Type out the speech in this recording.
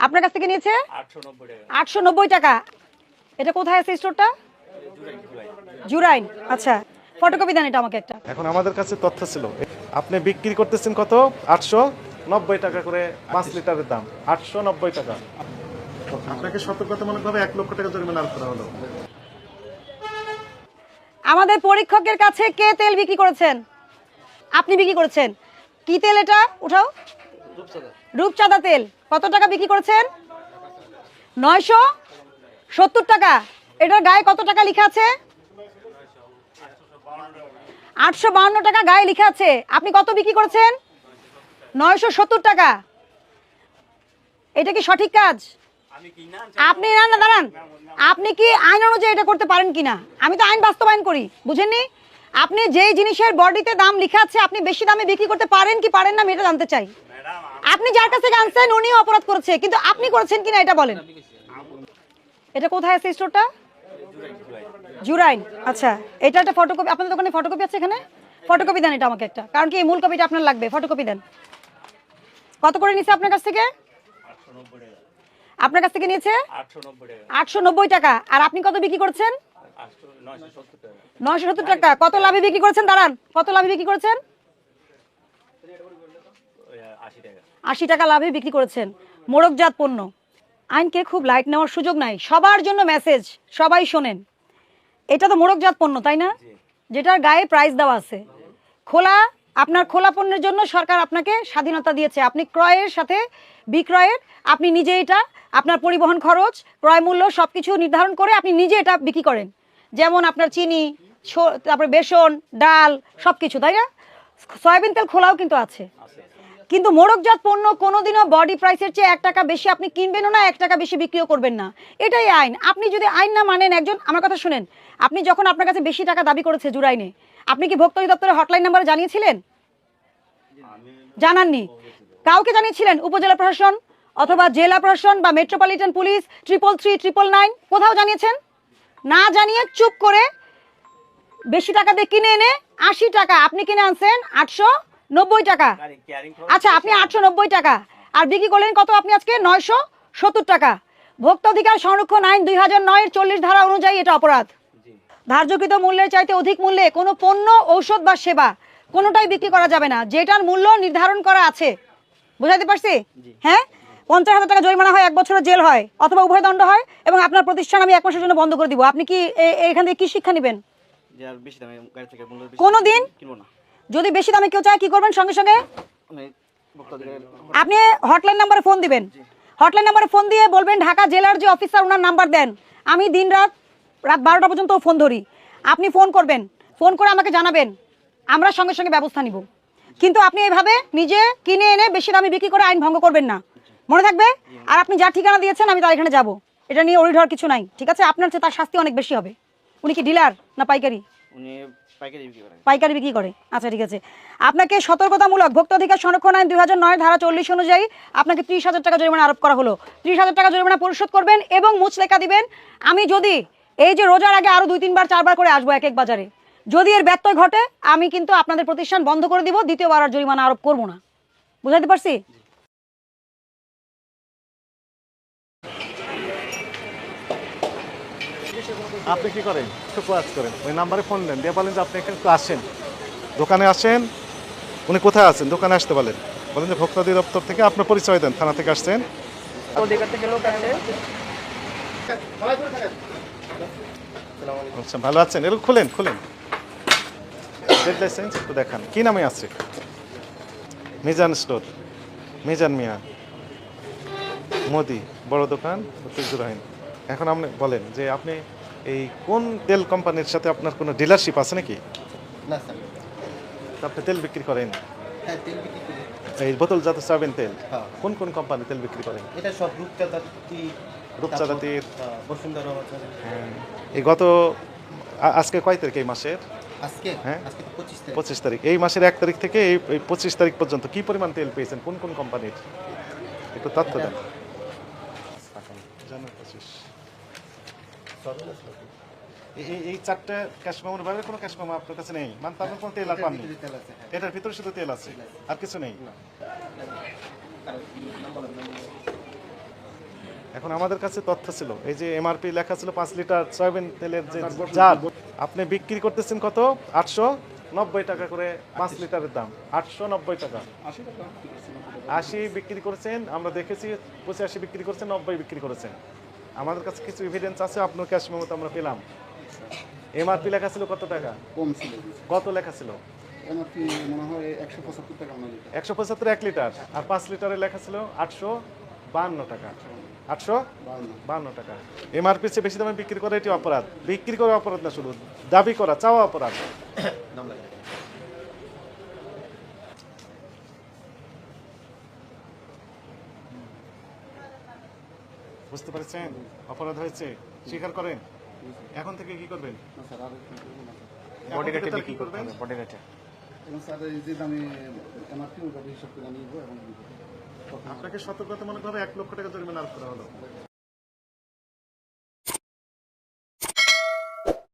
আপনার কাছ থেকে নিয়েছে 890 টাকা। এটা কোথায় আছে স্টোরটা? জুরাইন। আচ্ছা, ফটোকপি দেন এটা আমাকে একটা। এখন আমাদের কাছে তথ্য ছিল আপনি বিক্রি করতেছেন কত? 890 টাকা করে 5 লিটারের দাম 890 টাকা। আপনাকে সতর্কতামূলকভাবে 1 লক্ষ টাকা জরিমানা আরোপ করা হলো। আমাদের পরীক্ষকের কাছে কে তেল বিক্রি করেছেন? আপনি বিক্রি করেছেন। কি তেল এটা? উঠাও। রূপচাঁদা তেল। কত টাকা বিক্রি করেছেন? 970 টাকা। এটার গায়ে কত টাকা লেখা আছে? 852 টাকা গায়ে লেখা আছে। আপনি কত বিক্রি করেছেন? 970 টাকা। এটা কি সঠিক কাজ? আপনি না না দাঁড়ান, আপনি কি আইন অনুযায়ী এটা করতে পারেন কিনা? আমি তো আইন বাস্তবায়ন করি, বুঝেননি? আপনি যেই জিনিসের বডিতে দাম লেখা আছে আপনি বেশি দামে বিক্রি করতে পারেন কি পারেন না আমি এটা জানতে চাই। আপনি যার কাছ থেকে আনছেন উনিও অপরাধ করেছে, কিন্তু আপনি করেছেন কিনা এটা বলেন। এটা কোথায় আছে স্টোরটা? জুরাইন। আচ্ছা, এটা একটা ফটোকপি। আপনাদের দোকানে ফটোকপি আছে? এখানে ফটোকপি দেন এটা আমাকে একটা, কারণ কি এই মূল কপিটা আপনার লাগবে। ফটোকপি দেন। কত করে নিয়েছে আপনার কাছ থেকে? আপনার কাছ থেকে নিয়েছে 890 টাকা। আর আপনি কত বিক্রি করছেন? 970 টাকা। কত লাভে বিক্রি করেছেন? দাঁড়ান, কত লাভে বিক্রি করেছেন? 80 টাকা লাভে বিক্রি করেছেন। মোড়কজাত পণ্য। আইনকে খুব লাইট নেওয়ার সুযোগ নাই। সবার জন্য মেসেজ, সবাই শোনেন। এটা তো মোড়কজাত পণ্য, তাই না? যেটার গায়ে প্রাইস দেওয়া আছে। খোলা, আপনার খোলা পণ্যের জন্য সরকার আপনাকে স্বাধীনতা দিয়েছে। আপনি ক্রয়ের সাথে বিক্রয়ের, আপনি নিজে এটা আপনার পরিবহন খরচ, ক্রয় মূল্য সবকিছু নির্ধারণ করে আপনি নিজে এটা বিক্রি করেন। যেমন আপনার চিনি, তারপরে বেসন, ডাল সবকিছু, তাই না? সয়াবিন তেল খোলাও কিন্তু আছে। কিন্তু মোড়কজাত পণ্য কোনোদিনও বডি প্রাইসের চেয়ে 1 টাকা বেশি আপনি কিনবেনও না, 1 টাকা বেশি বিক্রিও করবেন না। এটাই আইন। আপনি যদি আইন না মানেন, একজন, আমার কথা শুনেন, আপনি যখন আপনার কাছে বেশি টাকা দাবি করেছে জুরাইনে, আপনি কি ভোক্তা অধিদপ্তরের হটলাইন নাম্বারে জানিয়েছিলেন? জানাননি। কাউকে জানিয়েছিলেন? উপজেলা প্রশাসন অথবা জেলা প্রশাসন বা মেট্রোপলিটন পুলিশ 333, 999 কোথাও জানিয়েছেন? না জানিয়ে চুপ করে বেশি টাকা দিয়ে কিনে এনে 80 টাকা আপনি কিনে আনছেন 890 টাকা। আচ্ছা, আপনি 890 টাকা আর বিক্রি করলেন কত? আপনি আজকে 970 টাকা। ভোক্তা অধিকার সংরক্ষণ আইন 2009 এর 40 ধারা অনুযায়ী এটা অপরাধ। ধার্যকৃত মূল্যের চাইতে অধিক মূল্যে কোনো পণ্য, ঔষধ বা সেবা কোনোটাই বিক্রি করা যাবে না যেটার মূল্য নির্ধারণ করা আছে। বুঝাতে পারছি? হ্যাঁ, 50,000 টাকা জরিমানা হয়, 1 বছরের জেল হয়, অথবা উভয় দণ্ড হয়, এবং আপনার প্রতিষ্ঠান আমি 1 মাসের জন্য বন্ধ করে দিব। আপনি কি এখান থেকে কি শিক্ষা নেবেন? কোনোদিন যদি বেশি দামে কেউ চায় কি করবেন? সঙ্গে সঙ্গে আপনি হটলাইন নাম্বারে ফোন দিবেন। হটলাইন নাম্বারে ফোন দিয়ে বলবেন ঢাকা জেলার যে অফিসার, ওনার নাম্বার দেন। আমি দিন রাত 12টা পর্যন্ত ফোন ধরি। আপনি ফোন করবেন, ফোন করে আমাকে জানাবেন, আমরা সঙ্গে সঙ্গে ব্যবস্থা নিব। কিন্তু আপনি এইভাবে নিজে কিনে এনে বেশি দামে বিক্রি করে আইন ভঙ্গ করবেন না, মনে থাকবে। আর আপনি যার ঠিকানা দিয়েছেন আমি তার এখানে যাব। এটা নিয়ে ওরি ধর কিছু নাই, ঠিক আছে? আপনার চেয়ে তার শাস্তি অনেক বেশি হবে। উনি কি ডিলার না পাইকারি? পাইকারি বিক্রি করে। আচ্ছা, ঠিক আছে। আপনাকে সতর্কতামূলক ভোক্তা অধিকার সংরক্ষণ আইন 2009 ধারা 40 অনুযায়ী আপনাকে 30,000 টাকা জরিমানা আরোপ করা হলো। 30,000 টাকা জরিমানা পরিশোধ করবেন এবং মুচলেখা দিবেন, আমি যদি এই যে রোজার আগে আরো 2, 3 বার 4 বার করে আসবো এক এক বাজারে, যদি এর ব্যত্যয় ঘটে আমি কিন্তু আপনাদের প্রতিষ্ঠান বন্ধ করে দিব, দ্বিতীয়বার আর জরিমানা আরোপ করবো না। বুঝাতে পারছি? আপনি কি করেন? একটু কাজ করেন, ওই নাম্বারে ফোন দেন, দিয়ে বলেন যে আপনি এখানে একটু আসেন, দোকানে আসেন। উনি কোথায় আছেন? দোকানে আসতে বলেন, বলেন যে ভোক্তা অধিদপ্তর থেকে আপনার পরিচয় দেন, থানা থেকে আসছেন। আচ্ছা, ভালো আছেন? এরকম খুলেন খুলেন ট্রেড লাইসেন্স একটু দেখান। কি নামে আছে? মিজান স্টোর, মিজান মিয়া, মোদি, বড় দোকান, জুরাইন। এখন আপনি বলেন যে আপনি এই কোন তেল কোম্পানির সাথে আপনার কোনো ডিলারশিপ আছে নাকি? না স্যার। আপনি তেল বিক্রি করেন? হ্যাঁ, তেল বিক্রি করি। এই বোতলজাত সয়াবিন তেল হ্যাঁ। কোন কোন কোম্পানি তেল বিক্রি করেন? এটা সব রূপচাঁদাতি, রূপচাঁদাতির। বসুন্ধরা বাজার। হ্যাঁ। এই গত আজকে কয় তারিখ এই মাসের? আজকে? হ্যাঁ, আজকে 25 তারিখ। 25 তারিখ। এই মাসের 1 তারিখ থেকে এই 25 তারিখ পর্যন্ত কি পরিমাণ তেল পেয়েছেন কোন কোন কোম্পানির? একটু তথ্য দেন। জানুয়ারি 25। এই 4টে ক্যাশ মেমোর বাইরে কোনো ক্যাশ মেমো আপনার কাছে নেই? মানে তার কোনো তেল আর পাননি? এটার ভিতরে শুধু তেল আছে, আর কিছু নেই? এখন আমাদের কাছে তথ্য ছিল, এই যে এমআরপি লেখা ছিল 5 লিটার সয়াবিন তেলের যে জার, আপনি বিক্রি করতেছেন কত? 890 টাকা করে 5 লিটারের দাম, 890 টাকা। 80 বিক্রি করেছেন, আমরা দেখেছি 85 বিক্রি করেছেন, 90 বিক্রি করেছেন। আমাদের কাছে কিছু এভিডেন্স আছে, আপনার ক্যাশ মেমো আমরা পেলাম। এমআরপি লেখা ছিল কত টাকা? কম ছিল। কত লেখা ছিল? এমআরপি মনে হয় 175 টাকা মনে হয়। 175 1 লিটার, আর 5 লিটারে লেখা ছিল 852 টাকা। 852 টাকা। এমআরপি চেয়ে বেশি দামে বিক্রি করা এটি অপরাধ। বিক্রি করা অপরাধ না, শুধু দাবি করা, চাওয়া অপরাধ। নাম লাগে বুঝতে পারছেন অপরাধ হয়েছে, স্বীকার করেন। এখন থেকে কি করবেন? না স্যার, আর কি করবো না স্যার। বডি রেটে কি করবেন? বডি রেটে এবং স্যার এই যে দামে এমআরপি ওটা হিসাব করে নিব এবং দিব। আপনাকে সতর্কতামূলকভাবে 1 লক্ষ টাকা জরিমানা আরোপ করা হলো।